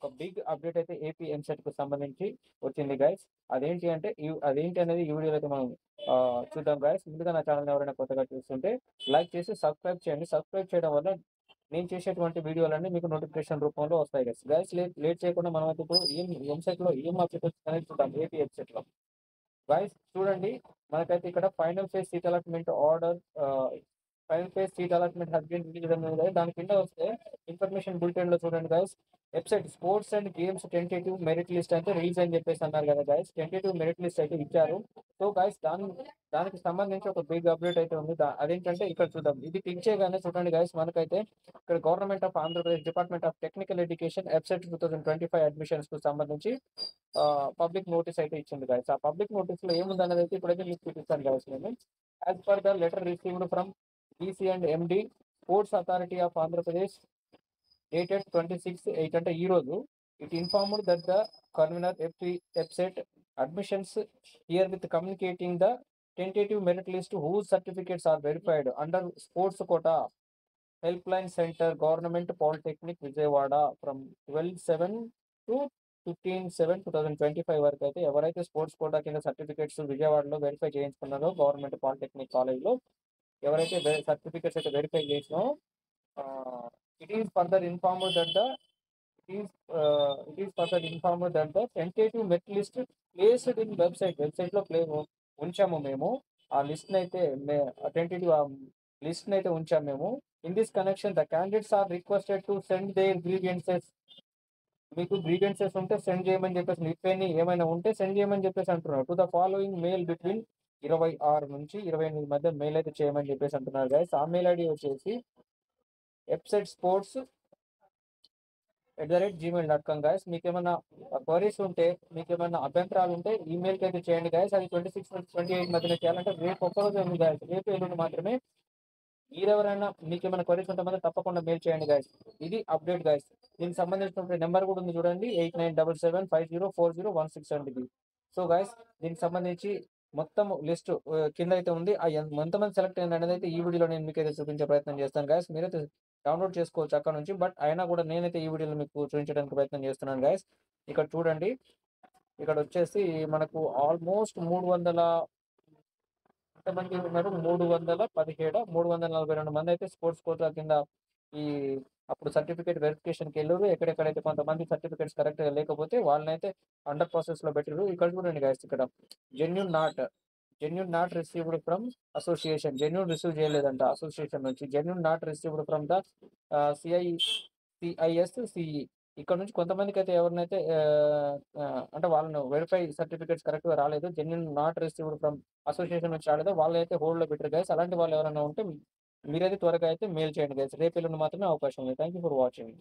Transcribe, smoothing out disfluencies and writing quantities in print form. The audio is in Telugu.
ఒక బిగ్ అప్డేట్ అయితే ఏపీ ఎంసెట్‌కి సంబంధించి వచ్చింది గైస్. అదేంటి అనేది ఈ వీడియోలో అయితే మనం చూద్దాం గైస్. ముందుగా నా ఛానల్‌ని ఎవరైనా కొత్తగా చూస్తుంటే లైక్ చేసి సబ్స్క్రైబ్ చేయండి. సబ్స్క్రైబ్ చేయడం వల్ల నేను చేసేటువంటి వీడియోలన్నీ మీకు నోటిఫికేషన్ రూపంలో వస్తాయి గైస్. లేట్ చేయకుండా మనమైతే ఇప్పుడు ఎంసెట్‌లో ఏం అప్డేట్ వచ్చిందనేది చూద్దాం ఏపీ ఎంసెట్‌లో. గైస్ చూడండి, మనకైతే ఇక్కడ final phase seat allotment has been released అని ఉంది. దాని కింద వస్తే ఇన్ఫర్మేషన్ బులెటిన్ లో చూడండి guys, website sports and games tentative merit list అయితే రిలీజ్ అని చెప్పేసి అన్నారు కదా గైస్. టెంటేటివ్ మెరిట్ లిస్ట్ అయితే ఇచ్చారు. సో గైస్ దానికి సంబంధించి ఒక బిగ్ అప్డేట్ అయితే ఉంది. అదేంటంటే ఇక్కడ చూద్దాం. ఇది క్లిక్ చేయగానే చూడండి గైస్, మనకైతే ఇక్కడ government of Andhra Pradesh department of technical education website 2025 admissions కు సంబంధించి పబ్లిక్ నోటీస్ అయితే ఇచ్చింది గైస్. ఆ పబ్లిక్ నోటీస్ లో ఏముందన్నది అయితే ఇప్పుడైతే మీకు చూపిస్తాను గైస్ నేను. As per the letter received from EC and MD sports authority of Andhra Pradesh dated 26/8 అంటే ఈ రోజు, it informed that the convener website admissions here with communicating the tentative merit list whose certificates are verified under sports quota helpline center government polytechnic vijayawada from 12/7 to 15/7/2025 వరకు అయితే ఎవరైతే స్పోర్ట్స్ కోటా కింద సర్టిఫికేట్స్ విజయవాడలో వెరిఫై చేయించుకున్నారో గవర్నమెంట్ పాలిటెక్నిక్ కాలేజ్లో ఎవరైతే సర్టిఫికేట్స్ అయితే వెరిఫై చేసినో it is further informed that the tentative merit list placed in website లో ఉంచాము మేము. ఆ లిస్ట్ అయితే టెంటేటివ్ లిస్ట్ అయితే ఉంచాము మేము. In this connection the candidates are requested to send their grievances. మీకు గ్రీవియన్సెస్ ఉంటే సెండ్ చేయమని చెప్పేసి, నిప్పేని ఏమైనా ఉంటే సెండ్ చేయమని చెప్పేసి అంటున్నారు. To the following mail between 26 నుంచి 28 మధ్య మెయిల్ అయితే చేయమని చెప్పేసి అంటున్నారు గైస్. ఆ మెయిల్ ఐడి వచ్చేసి వెబ్సైట్ స్పోర్ట్స్ @gmail.com గైస్. మీకు ఏమైనా క్వరీస్ ఉంటే, మీకు ఏమైనా అభ్యంతరాలు ఉంటే ఈమెయిల్కి అయితే చేయండి గైస్. అది 26 నుంచి 28 మధ్యన చేయాలంటే రేపు ఒక్కరోజు ఉంది గైస్. రేపు ఎల్లుండి మాత్రమే. మీరెవరైనా మీకు ఏమైనా క్వరీస్ ఉంటే మాత్రం తప్పకుండా మెయిల్ చేయండి గైస్. ఇది అప్డేట్ గైస్. దీనికి సంబంధించిన నెంబర్ కూడా ఉంది చూడండి, 8977504016 అండి. సో గైస్, దీనికి సంబంధించి మొత్తం లిస్ట్ కింద అయితే ఉంది. ఎంతమంది సెలెక్ట్ అయింది అనేది అయితే ఈ వీడియోలో నేను మీకు అయితే చూపించే ప్రయత్నం చేస్తాను గైస్. మీరైతే డౌన్లోడ్ చేసుకోవచ్చు అక్కడ నుంచి. బట్ అయినా కూడా నేనైతే ఈ వీడియోలో మీకు చూపించడానికి ప్రయత్నం చేస్తున్నాను గైస్. ఇక్కడ చూడండి, ఇక్కడ వచ్చేసి మనకు ఆల్మోస్ట్ 300 ఎంతమంది ఉన్నారు, 342 మంది అయితే స్పోర్ట్స్ కోటా కింద ఈ అప్పుడు సర్టిఫికేట్ వెరిఫికేషన్కి వెళ్ళారు. ఎక్కడెక్కడైతే కొంతమంది సర్టిఫికేట్స్ కరెక్ట్గా లేకపోతే వాళ్ళనైతే అండర్ ప్రాసెస్ లో పెట్టారు. ఇక్కడ చూడండి గైస్, ఇక్కడ genuine not received from association. Genuine receive చేయలేదంట అసోసియేషన్ నుంచి. Genuine not received from the CISCE. ఇక్కడ నుంచి కొంతమందికి అయితే ఎవరినైతే అంటే వాళ్ళను వెరిఫై సర్టిఫికేట్స్ కరెక్ట్ గా రాలేదు, genuine not received from association నుంచి రాలేదో వాళ్ళైతే హోల్డ్ లో పెట్టారు గైస్. అలాంటి వాళ్ళు ఎవరైనా ఉంటే మీరైతే త్వరగా అయితే మెయిల్ చేయండి గైస్. రేపు ఎల్లుండి మాత్రమే అవకాశం ఉంది. Thank you for watching.